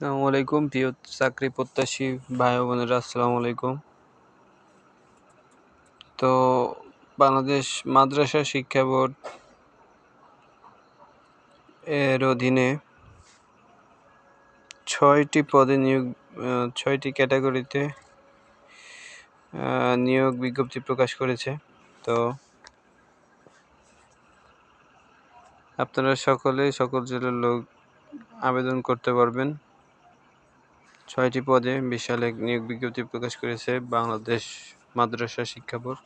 আসসালামু আলাইকুম প্রিয় চাকরি প্রত্যাশী ভাই ও বোনেরা, আসসালামু আলাইকুম। তো বাংলাদেশ মাদ্রাসা শিক্ষা বোর্ড এর অধীনে 6টি পদে নিয়োগ 6টি ক্যাটাগরিতে নিয়োগ বিজ্ঞপ্তি প্রকাশ করেছে। তো আপনারা সকল জেলার লোক আবেদন করতে পারবেন। 6টি পদে বিশাল এক নিয়োগ বিজ্ঞপ্তি প্রকাশ করেছে বাংলাদেশ মাদ্রাসা শিক্ষা বোর্ড।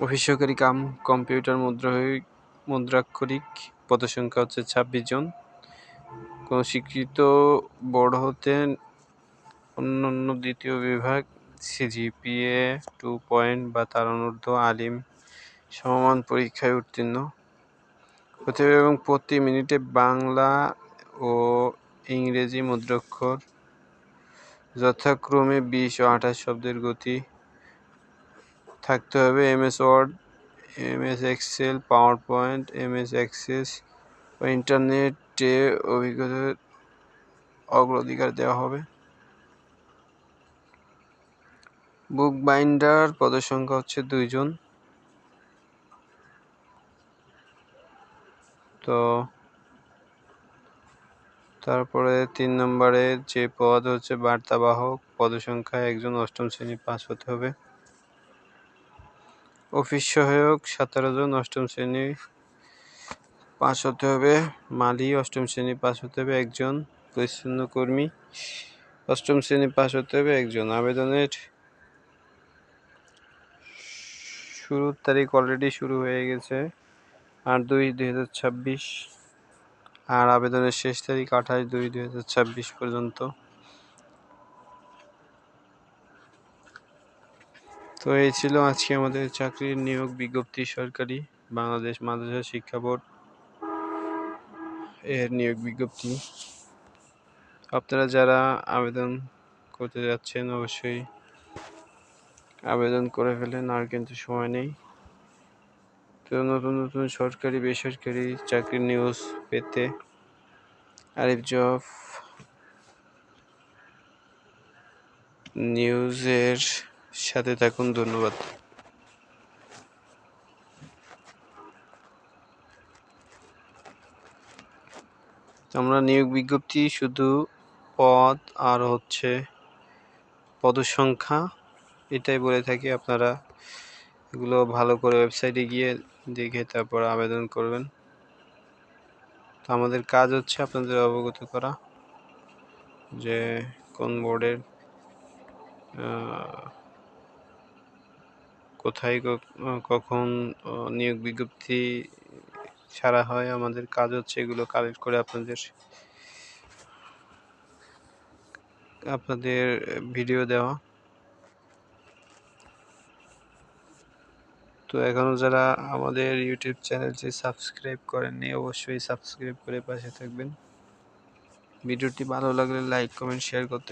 অফিস সহকারী কাম কম্পিউটার মুদ্রাক্ষরিক পদসংখ্যা হচ্ছে 26 জন। কোনো স্বীকৃত বোর্ড হতে অন্যান্য দ্বিতীয় বিভাগ সিজিপিএ 2 পয়েন্ট বা তার অনূর্ধ্ব আলিম সমমান পরীক্ষায় উত্তীর্ণ হতে হবে এবং প্রতি মিনিটে বাংলা ও ইংরেজি মুদ্রাক্ষর যথাক্রমে 20 ও 28 শব্দের গতি থাকতে হবে। MS Word, MS Excel, PowerPoint, MS Access ও ইন্টারনেটে অভিজ্ঞতার অগ্রাধিকার দেওয়া হবে। বুক বাইন্ডার পদের সংখ্যা হচ্ছে 2 জন। তো তারপরে 3 নম্বরে যে পদ হচ্ছে বার্তাবাহক, পদের সংখ্যা 1 জন, 8ম শ্রেণী পাস হতে হবে। অফিস সহায়ক 17 জন, 8ম শ্রেণী পাস হতে হবে। মালি 8ম শ্রেণী পাস হতে হবে 1 জন। পরিচ্ছন্ন কর্মী 8ম শ্রেণী পাস হতে হবে 1 জন। আবেদনের শুরুর তারিখ অলরেডি শুরু হয়ে গেছে 8/2/2026 আর আবেদনের শেষ তারিখ 28/2/2026 পর্যন্ত। তো এই ছিল আজকে আমাদের চাকরির নিয়োগ বিজ্ঞপ্তি, সরকারি বাংলাদেশ মাদ্রাসা শিক্ষা বোর্ড এর নিয়োগ বিজ্ঞপ্তি। আপনারা যারা আবেদন করতে যাচ্ছেন অবশ্যই আবেদন করে ফেলেন, আর কিন্তু সময় নেই। তো নতুন সরকারি বেসরকারি চাকরির নিউজ পেতে আরিফ জব নিউজের সাথে থাকুন। ধন্যবাদ। আমরা নিয়োগ বিজ্ঞপ্তি শুধু পদ আর পদসংখ্যা এটাই বলে থাকি। আপনারা এগুলো ভালো করে ওয়েবসাইটে গিয়ে দেখে তারপর আবেদন করবেন। তো আমাদের কাজ হচ্ছে আপনাদের অবগত করা যে কোন বোর্ডের কোথায় কখন নিয়োগ বিজ্ঞপ্তি ছাড়া হয়। আমাদের কাজ হচ্ছে এগুলো কালেক্ট করে আপনাদের ভিডিও দেওয়া। তো এখনও যারা আমাদের ইউটিউব চ্যানেলটি সাবস্ক্রাইব করেননি অবশ্যই সাবস্ক্রাইব করে পাশে থাকবেন। ভিডিওটি ভালো লাগলে লাইক, কমেন্ট, শেয়ার করতে